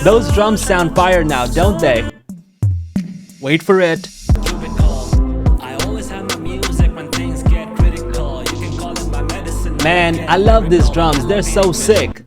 Those drums sound fire now, don't they? Wait for it. Man, I love these drums, they're so sick.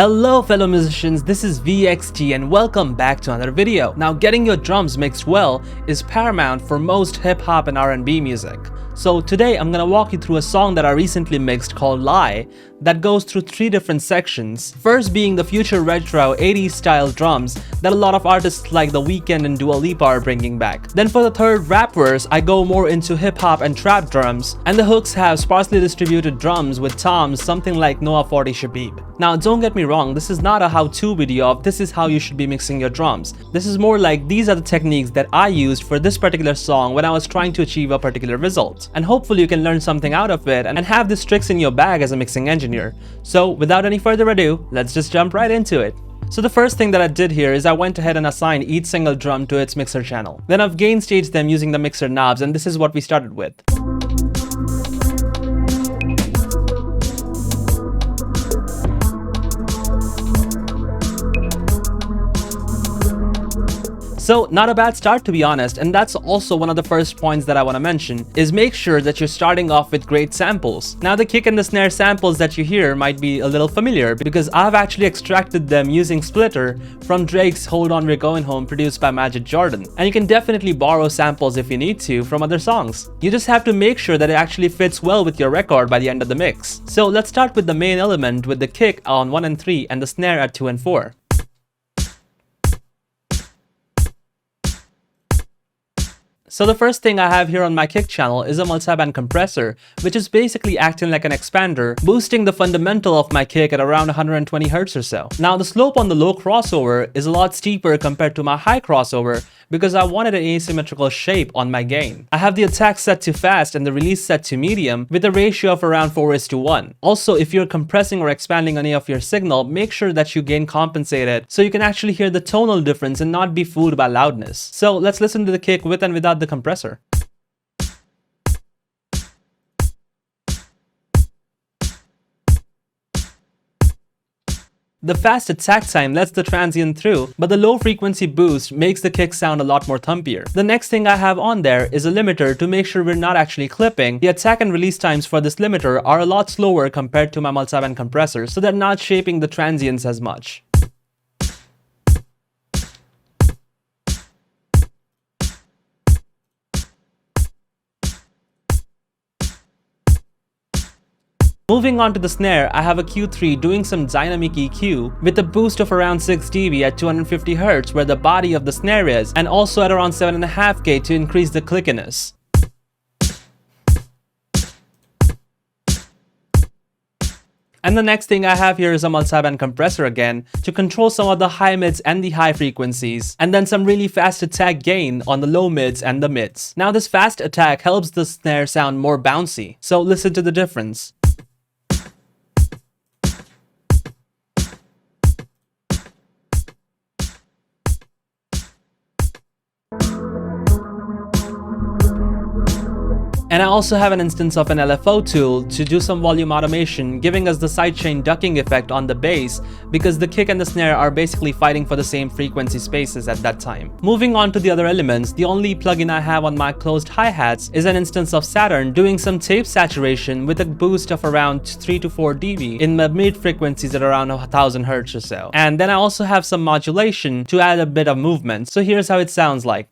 Hello fellow musicians, this is VXT and welcome back to another video. Now getting your drums mixed well is paramount for most hip hop and R&B music. So today I'm gonna walk you through a song that I recently mixed called Lie that goes through 3 different sections. First being the future retro 80s style drums that a lot of artists like The Weeknd and Dua Lipa are bringing back. Then for the third rap verse, I go more into hip hop and trap drums, and the hooks have sparsely distributed drums with toms something like Noah 40 Shabib. Now don't get me wrong, this is not a how-to video of this is how you should be mixing your drums. This is more like these are the techniques that I used for this particular song when I was trying to achieve a particular result. And hopefully you can learn something out of it and have these tricks in your bag as a mixing engineer. So without any further ado, let's just jump right into it. So the first thing that I did here is I went ahead and assigned each single drum to its mixer channel. Then I've gain staged them using the mixer knobs, and this is what we started with. So not a bad start, to be honest, and that's also one of the first points that I want to mention, is make sure that you're starting off with great samples. Now the kick and the snare samples that you hear might be a little familiar because I've actually extracted them using Splitter from Drake's Hold On We're Going Home produced by Majid Jordan. And you can definitely borrow samples if you need to from other songs. You just have to make sure that it actually fits well with your record by the end of the mix. So let's start with the main element with the kick on 1 and 3 and the snare at 2 and 4. So the first thing I have here on my kick channel is a multiband compressor, which is basically acting like an expander, boosting the fundamental of my kick at around 120 Hz or so. Now the slope on the low crossover is a lot steeper compared to my high crossover because I wanted an asymmetrical shape on my gain. I have the attack set to fast and the release set to medium with a ratio of around 4:1. Also, if you're compressing or expanding any of your signal, make sure that you gain compensate it so you can actually hear the tonal difference and not be fooled by loudness. So let's listen to the kick with and without the compressor. The fast attack time lets the transient through, but the low frequency boost makes the kick sound a lot more thumpier. The next thing I have on there is a limiter to make sure we're not actually clipping. The attack and release times for this limiter are a lot slower compared to my multiband compressor, so they're not shaping the transients as much. Moving on to the snare, I have a Q3 doing some dynamic EQ with a boost of around 6 dB at 250 Hz where the body of the snare is, and also at around 7.5K to increase the clickiness. And the next thing I have here is a multiband compressor again to control some of the high mids and the high frequencies, and then some really fast attack gain on the low mids and the mids. Now this fast attack helps the snare sound more bouncy, so listen to the difference. And I also have an instance of an LFO tool to do some volume automation, giving us the sidechain ducking effect on the bass because the kick and the snare are basically fighting for the same frequency spaces at that time. Moving on to the other elements, the only plugin I have on my closed hi-hats is an instance of Saturn doing some tape saturation with a boost of around 3 to 4 dB in the mid frequencies at around 1000 Hz or so. And then I also have some modulation to add a bit of movement. So here's how it sounds like.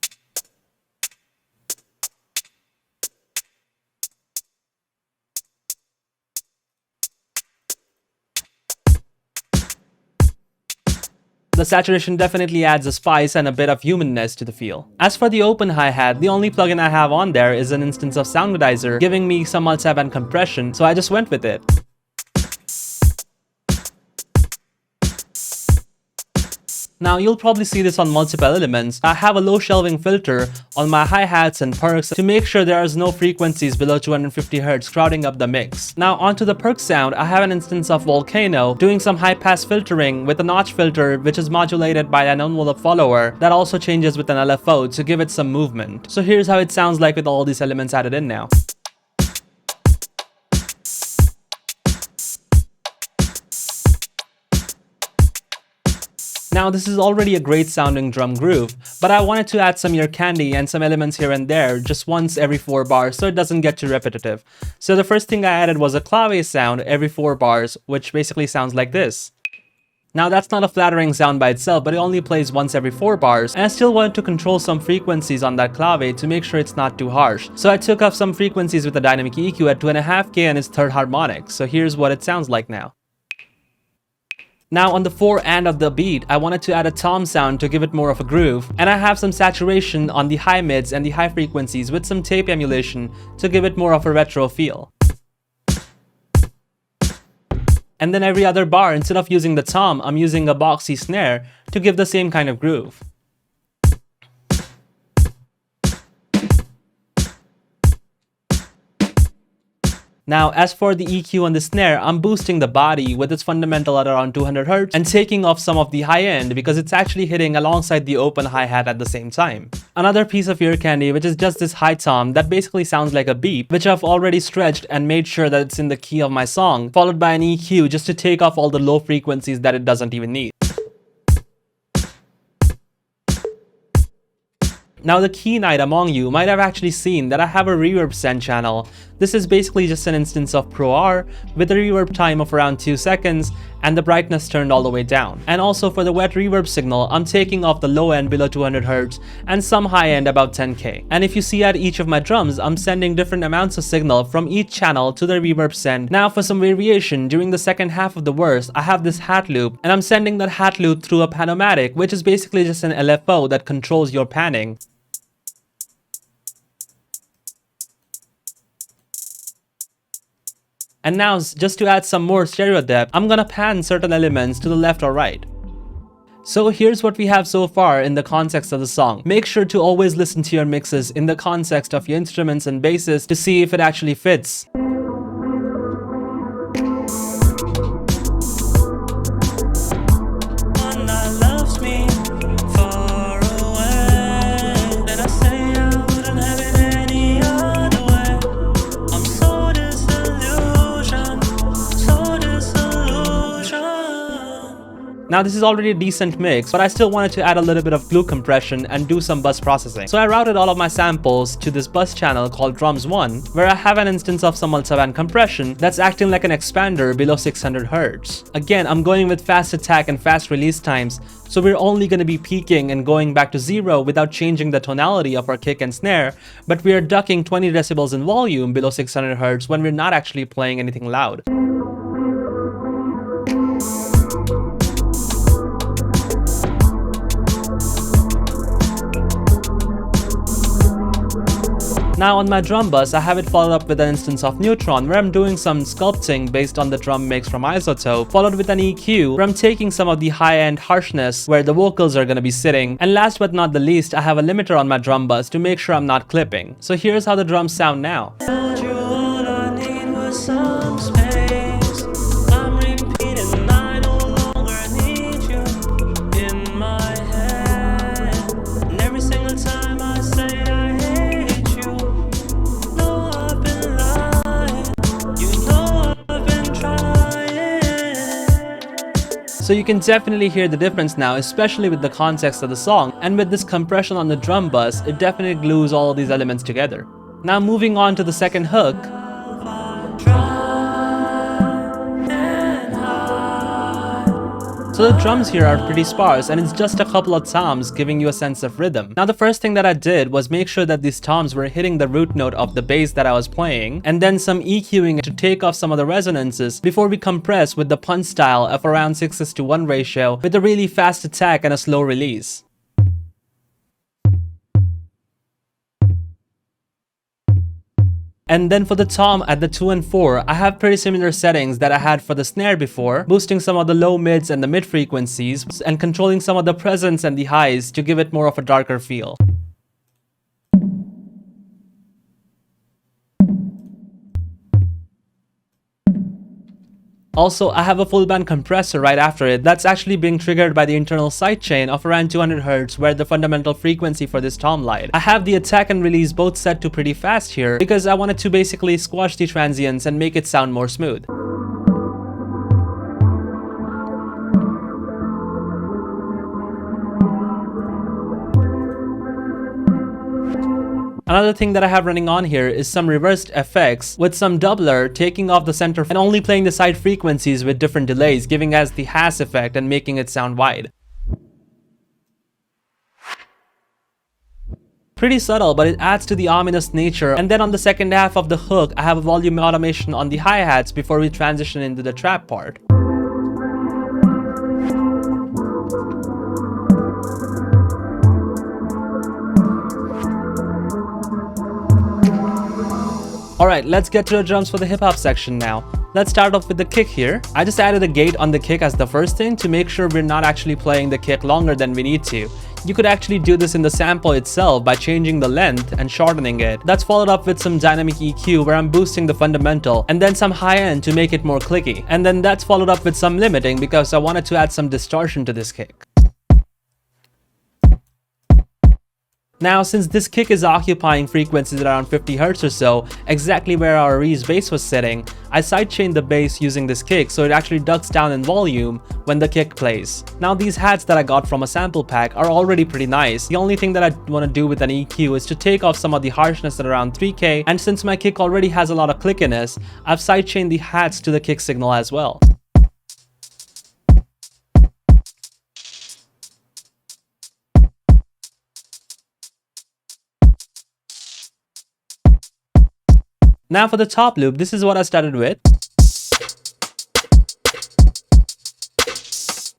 The saturation definitely adds a spice and a bit of humanness to the feel. As for the open hi-hat, the only plugin I have on there is an instance of Soundmodizer giving me some multiband compression, so I just went with it. Now you'll probably see this on multiple elements. I have a low shelving filter on my hi-hats and perks to make sure there is no frequencies below 250 Hz crowding up the mix. Now onto the perk sound, I have an instance of Volcano doing some high pass filtering with a notch filter which is modulated by an envelope follower that also changes with an LFO to give it some movement. So here's how it sounds like with all these elements added in now. Now this is already a great sounding drum groove, but I wanted to add some ear candy and some elements here and there just once every 4 bars so it doesn't get too repetitive. So the first thing I added was a clave sound every 4 bars, which basically sounds like this. Now that's not a flattering sound by itself, but it only plays once every 4 bars, and I still wanted to control some frequencies on that clave to make sure it's not too harsh. So I took off some frequencies with a dynamic EQ at 2.5K and its third harmonic, so here's what it sounds like now. Now on the 4 and of the beat, I wanted to add a tom sound to give it more of a groove, and I have some saturation on the high mids and the high frequencies with some tape emulation to give it more of a retro feel. And then every other bar, instead of using the tom, I'm using a boxy snare to give the same kind of groove. Now, as for the EQ on the snare, I'm boosting the body with its fundamental at around 200Hz and taking off some of the high end because it's actually hitting alongside the open hi-hat at the same time. Another piece of ear candy, which is just this high tom that basically sounds like a beep, which I've already stretched and made sure that it's in the key of my song, followed by an EQ just to take off all the low frequencies that it doesn't even need. Now the keen-eyed among you might have actually seen that I have a reverb send channel. This is basically just an instance of Pro R with a reverb time of around 2 seconds and the brightness turned all the way down. And also for the wet reverb signal, I'm taking off the low end below 200Hz and some high end about 10K. And if you see at each of my drums, I'm sending different amounts of signal from each channel to the reverb send. Now for some variation, during the second half of the verse, I have this hat loop and I'm sending that hat loop through a panomatic, which is basically just an LFO that controls your panning. And now, just to add some more stereo depth, I'm gonna pan certain elements to the left or right. So here's what we have so far in the context of the song. Make sure to always listen to your mixes in the context of your instruments and basses to see if it actually fits. Now this is already a decent mix, but I still wanted to add a little bit of glue compression and do some bus processing. So I routed all of my samples to this bus channel called Drums 1, where I have an instance of some multiband compression that's acting like an expander below 600Hz. Again, I'm going with fast attack and fast release times, so we're only going to be peaking and going back to 0 without changing the tonality of our kick and snare, but we are ducking 20 decibels in volume below 600Hz when we're not actually playing anything loud. Now on my drum bus, I have it followed up with an instance of Neutron where I'm doing some sculpting based on the drum mix from Isotope, followed with an EQ where I'm taking some of the high-end harshness where the vocals are going to be sitting, and last but not the least, I have a limiter on my drum bus to make sure I'm not clipping. So here's how the drums sound now. So you can definitely hear the difference now, especially with the context of the song, and with this compression on the drum bus, it definitely glues all of these elements together. Now moving on to the second hook. So the drums here are pretty sparse and it's just a couple of toms giving you a sense of rhythm. Now the first thing that I did was make sure that these toms were hitting the root note of the bass that I was playing, and then some EQing to take off some of the resonances before we compress with the punch style of around 6:1 ratio with a really fast attack and a slow release. And then for the tom at the 2 and 4, I have pretty similar settings that I had for the snare before, boosting some of the low mids and the mid frequencies, and controlling some of the presence and the highs to give it more of a darker feel. Also, I have a full band compressor right after it that's actually being triggered by the internal sidechain of around 200Hz where the fundamental frequency for this tom lied. I have the attack and release both set to pretty fast here because I wanted to basically squash the transients and make it sound more smooth. Another thing that I have running on here is some reversed effects with some doubler taking off the center and only playing the side frequencies with different delays, giving us the hash effect and making it sound wide. Pretty subtle, but it adds to the ominous nature. And then on the second half of the hook, I have a volume automation on the hi-hats before we transition into the trap part. Alright, let's get to the drums for the hip hop section now. Let's start off with the kick here. I just added a gate on the kick as the first thing to make sure we're not actually playing the kick longer than we need to. You could actually do this in the sample itself by changing the length and shortening it. That's followed up with some dynamic EQ where I'm boosting the fundamental and then some high end to make it more clicky. And then that's followed up with some limiting because I wanted to add some distortion to this kick. Now, since this kick is occupying frequencies around 50 Hz or so, exactly where our Reese bass was sitting, I sidechained the bass using this kick so it actually ducks down in volume when the kick plays. Now, these hats that I got from a sample pack are already pretty nice. The only thing that I want to do with an EQ is to take off some of the harshness at around 3K, and since my kick already has a lot of clickiness, I've sidechained the hats to the kick signal as well. Now for the top loop, this is what I started with.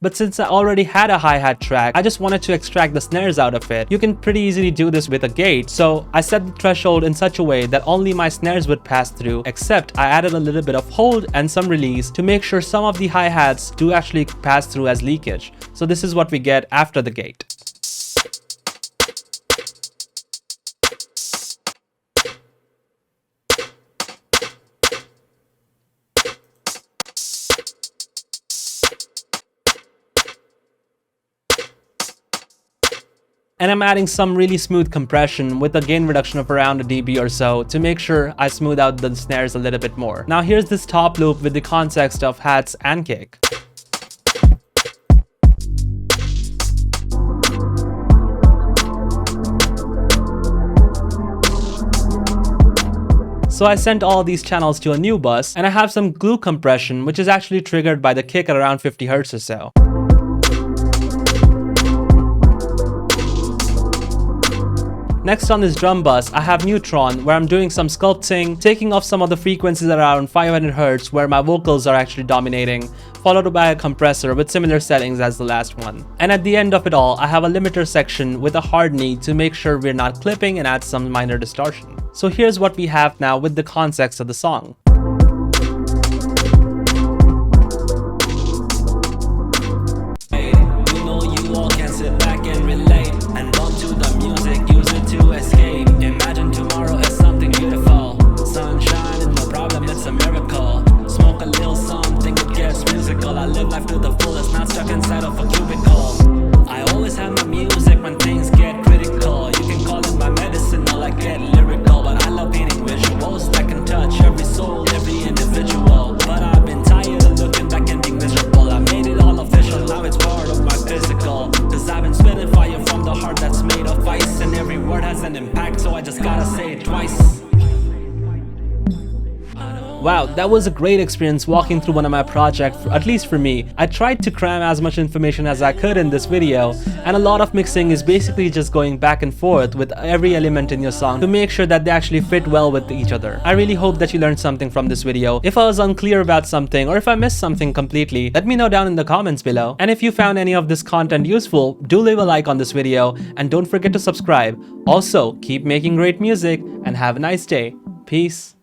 But since I already had a hi-hat track, I just wanted to extract the snares out of it. You can pretty easily do this with a gate, so I set the threshold in such a way that only my snares would pass through, except I added a little bit of hold and some release to make sure some of the hi-hats do actually pass through as leakage. So this is what we get after the gate. And I'm adding some really smooth compression with a gain reduction of around a dB or so to make sure I smooth out the snares a little bit more. Now here's this top loop with the context of hats and kick. So I sent all these channels to a new bus, and I have some glue compression which is actually triggered by the kick at around 50 Hz or so. Next on this drum bus, I have Neutron, where I'm doing some sculpting, taking off some of the frequencies around 500 Hz where my vocals are actually dominating, followed by a compressor with similar settings as the last one. And at the end of it all, I have a limiter section with a hard knee to make sure we're not clipping and add some minor distortion. So here's what we have now with the context of the song. Wow, that was a great experience walking through one of my projects, at least for me. I tried to cram as much information as I could in this video, and a lot of mixing is basically just going back and forth with every element in your song to make sure that they actually fit well with each other. I really hope that you learned something from this video. If I was unclear about something or if I missed something completely, let me know down in the comments below. And if you found any of this content useful, do leave a like on this video and don't forget to subscribe. Also, keep making great music and have a nice day. Peace.